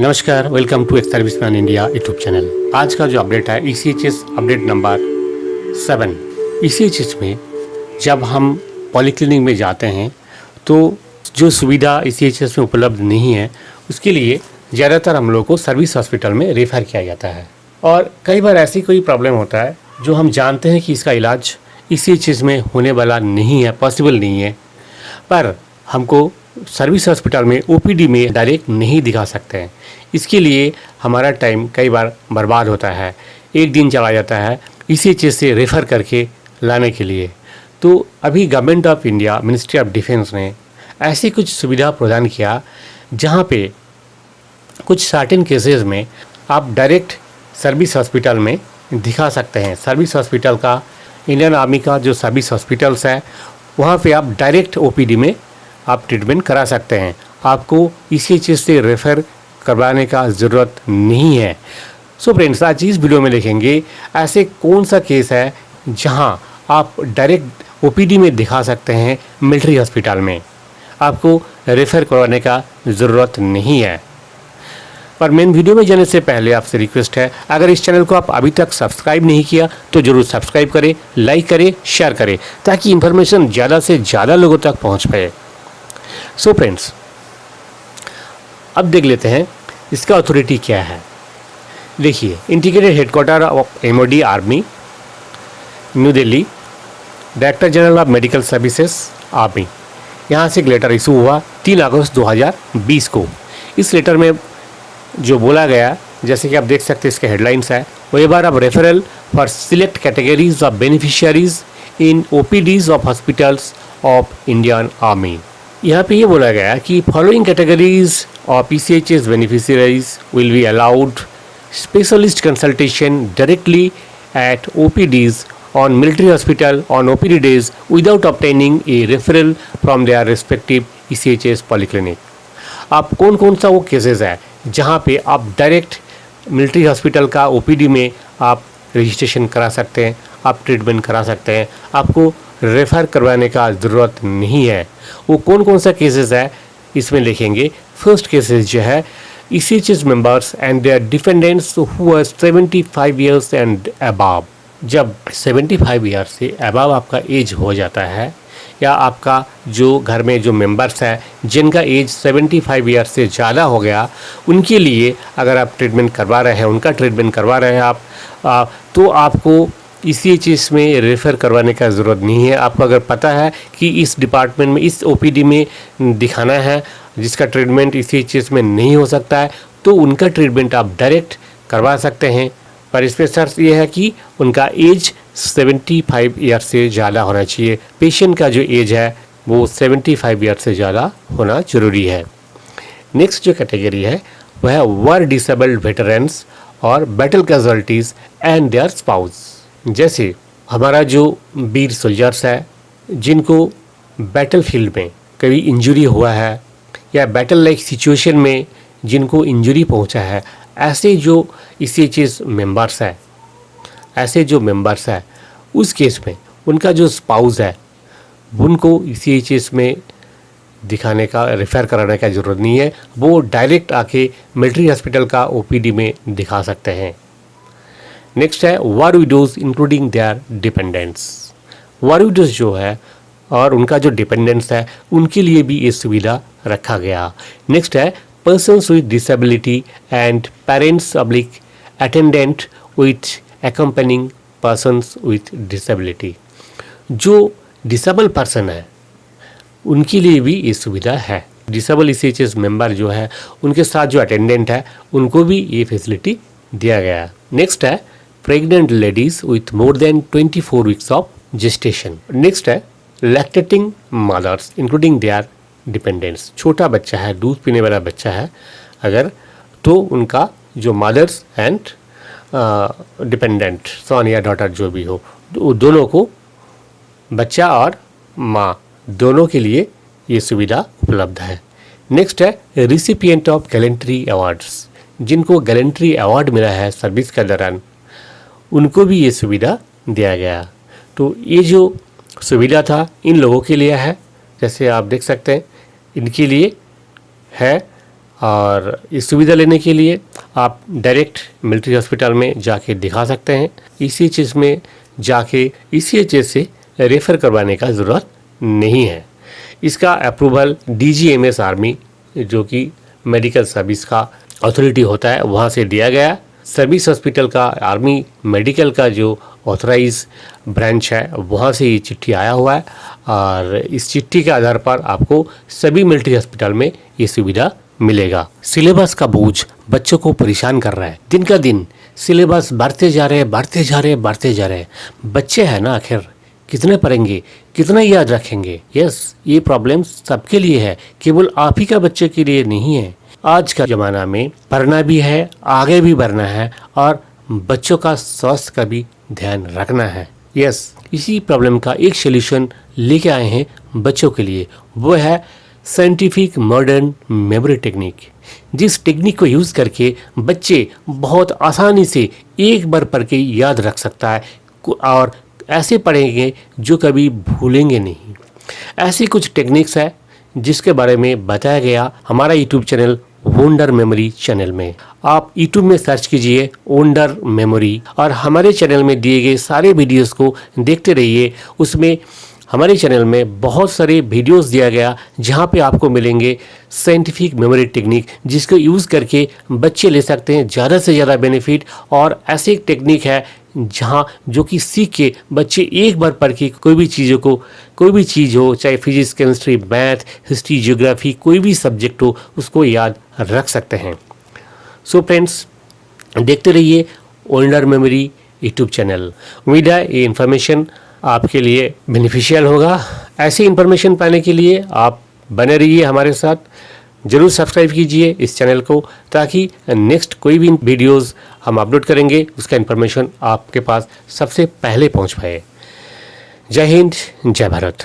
नमस्कार, welcome to ex serviceman India YouTube channel. आज का जो अपडेट है ECHS अपडेट नंबर 7। ECHS में जब हम पॉलीक्लिनिक में जाते हैं तो जो सुविधा ECHS में उपलब्ध नहीं है उसके लिए ज़्यादातर हम लोग को सर्विस हॉस्पिटल में रेफ़र किया जाता है। और कई बार ऐसी कोई प्रॉब्लम होता है जो हम जानते हैं कि इसका इलाज ECHS में होने वाला नहीं है, पॉसिबल नहीं है, पर हमको सर्विस हॉस्पिटल में OPD में डायरेक्ट नहीं दिखा सकते हैं। इसके लिए हमारा टाइम कई बार बर्बाद होता है, एक दिन चला जाता है ECHS से रेफ़र करके लाने के लिए। तो अभी government of India, ministry of defence ने ऐसी कुछ सुविधा प्रदान किया जहां पे कुछ सर्टेन केसेस में आप डायरेक्ट सर्विस हॉस्पिटल में दिखा सकते हैं। सर्विस हॉस्पिटल का, इंडियन आर्मी का जो सर्विस हॉस्पिटल्स है वहाँ पे आप डायरेक्ट OPD में आप ट्रीटमेंट करा सकते हैं। आपको ECHS से रेफ़र करवाने का ज़रूरत नहीं है। सो फ्रेंड्स, आज इस वीडियो में देखेंगे ऐसे कौन सा केस है जहां आप डायरेक्ट OPD में दिखा सकते हैं मिलिट्री हॉस्पिटल में, आपको रेफ़र करवाने का ज़रूरत नहीं है। पर मेन वीडियो में जाने से पहले आपसे रिक्वेस्ट है, अगर इस चैनल को आप अभी तक सब्सक्राइब नहीं किया तो ज़रूर सब्सक्राइब करें, लाइक करें, शेयर करें ताकि इन्फॉर्मेशन ज़्यादा से ज़्यादा लोगों तक पहुँच पाए। सो फ्रेंड्स, अब देख लेते हैं इसका अथॉरिटी क्या है। देखिए, integrated headquarter of MOD army, new Delhi, director general of medical services army, यहाँ से एक लेटर इशू हुआ 3 अगस्त 2020 को। इस लेटर में जो बोला गया, जैसे कि आप देख सकते हैं इसके हेडलाइंस है, waiver of referral for select categories of beneficiaries in OPDs of hospitals of Indian army. यहाँ पे ये बोला गया कि following categories of ECHS beneficiaries will be allowed specialist consultation directly at OPDs on military hospital on OPD days without obtaining a referral from their respective ECHS polyclinic। आप कौन कौन सा वो केसेस है जहाँ पे आप डायरेक्ट मिलिट्री हॉस्पिटल का OPD में आप रजिस्ट्रेशन करा सकते हैं, आप ट्रीटमेंट करा सकते हैं, आपको रेफ़र करवाने का ज़रूरत नहीं है। वो कौन कौन सा केसेस है इसमें देखेंगे। फर्स्ट केसेस जो है ECHS members and their dependents who are 75 years and above. जब 75 ईयर से अबव आपका एज हो जाता है, या आपका जो घर में जो मेंबर्स हैं जिनका एज 75 ईयर से ज़्यादा हो गया, उनके लिए अगर आप ट्रीटमेंट करवा रहे हैं, उनका ट्रीटमेंट करवा रहे हैं आप, तो आपको ECHS में रेफ़र करवाने का ज़रूरत नहीं है। आपको अगर पता है कि इस डिपार्टमेंट में, इस OPD में दिखाना है जिसका ट्रीटमेंट ECHS में नहीं हो सकता है, तो उनका ट्रीटमेंट आप डायरेक्ट करवा सकते हैं। पर इसमें शर्त ये है कि उनका एज 75 ईयर से ज़्यादा होना चाहिए। पेशेंट का जो एज है वो 75 ईयर से ज़्यादा होना ज़रूरी है। नेक्स्ट जो कैटेगरी है वह है war डिसेबल्ड वेटरन्स और battle casualties and their spouse. जैसे हमारा जो वीर सोल्जर्स है जिनको बैटल फील्ड में कभी इंजरी हुआ है या बैटल लाइक सिचुएशन में जिनको इंजरी पहुंचा है, ऐसे जो ECHS मेंबर्स है, उस केस में उनका जो स्पाउस है उनको ECHS में दिखाने का, रेफ़र कराने का ज़रूरत नहीं है। वो डायरेक्ट आके मिलिट्री हॉस्पिटल का OPD में दिखा सकते हैं। नेक्स्ट है war widows including their dependents. War widows जो है और उनका जो डिपेंडेंट्स है उनके लिए भी ये सुविधा रखा गया। नेक्स्ट है persons with disability and parents oblique attendant with accompanying persons with disability। जो डिसेबल पर्सन है उनके लिए भी ये सुविधा है। डिसेबल ECHS मेंबर जो है उनके साथ जो अटेंडेंट है उनको भी ये फैसिलिटी दिया गया। नेक्स्ट है pregnant ladies with more than 24 weeks of gestation. Next है lactating mothers including their dependents. छोटा बच्चा है, दूध पीने वाला बच्चा है अगर, तो उनका जो मदर्स एंड डिपेंडेंट, सन या डॉटर जो भी हो, दोनों को, बच्चा और माँ दोनों के लिए ये सुविधा उपलब्ध है। नेक्स्ट है रिसिपिएंट ऑफ गैलेंट्री अवार्ड्स। जिनको गैलेंट्री अवार्ड मिला है सर्विस के दौरान, उनको भी ये सुविधा दिया गया। तो ये जो सुविधा था इन लोगों के लिए है, जैसे आप देख सकते हैं इनके लिए है और इस सुविधा लेने के लिए आप डायरेक्ट मिलिट्री हॉस्पिटल में जाके दिखा सकते हैं। ECHS में जाके ECHS से रेफ़र करवाने का ज़रूरत नहीं है। इसका अप्रूवल DGMS आर्मी, जो कि मेडिकल सर्विस का अथॉरिटी होता है, वहाँ से दिया गया। सर्विस हॉस्पिटल का आर्मी मेडिकल का जो ऑथराइज ब्रांच है, वहाँ से ये चिट्ठी आया हुआ है और इस चिट्ठी के आधार पर आपको सभी मिलिट्री हॉस्पिटल में ये सुविधा मिलेगा। सिलेबस का बोझ बच्चों को परेशान कर रहा है। दिन का दिन सिलेबस बढ़ते जा रहे हैं। बच्चे हैं ना, आखिर कितने पढ़ेंगे, कितना याद रखेंगे। यस, ये प्रॉब्लम सबके लिए है, केवल आप ही का बच्चे के लिए नहीं है। आज का ज़माना में पढ़ना भी है, आगे भी बढ़ना है और बच्चों का स्वास्थ्य का भी ध्यान रखना है। यस, इसी प्रॉब्लम का एक सलूशन लेके आए हैं बच्चों के लिए। वो है साइंटिफिक मॉडर्न मेमोरी टेक्निक। जिस टेक्निक को यूज़ करके बच्चे बहुत आसानी से एक बार पढ़ के याद रख सकता है और ऐसे पढ़ेंगे जो कभी भूलेंगे नहीं। ऐसी कुछ टेक्निक्स है जिसके बारे में बताया गया हमारा YouTube channel wonder memory channel में। आप यूट्यूब में सर्च कीजिए वंडर मेमोरी और हमारे चैनल में दिए गए सारे वीडियोस को देखते रहिए। उसमें हमारे चैनल में बहुत सारे वीडियोस दिया गया जहां पे आपको मिलेंगे साइंटिफिक मेमोरी टेक्निक, जिसको यूज़ करके बच्चे ले सकते हैं ज़्यादा से ज़्यादा बेनिफिट। और ऐसी एक टेक्निक है जहां जो कि सीख के बच्चे एक बार पढ़ के कोई भी चीज़ हो, चाहे physics, chemistry, math, history, geography, कोई भी सब्जेक्ट हो, उसको याद रख सकते हैं। सो फ्रेंड्स, देखते रहिए वंडर मेमोरी यूट्यूब चैनल। उम्मीद है ये इन्फॉर्मेशन आपके लिए बेनिफिशियल होगा। ऐसी इन्फॉर्मेशन पाने के लिए आप बने रहिए हमारे साथ। ज़रूर सब्सक्राइब कीजिए इस चैनल को, ताकि नेक्स्ट कोई भी वीडियोस हम अपलोड करेंगे उसका इन्फॉर्मेशन आपके पास सबसे पहले पहुंच पाए। जय हिंद, जय भारत।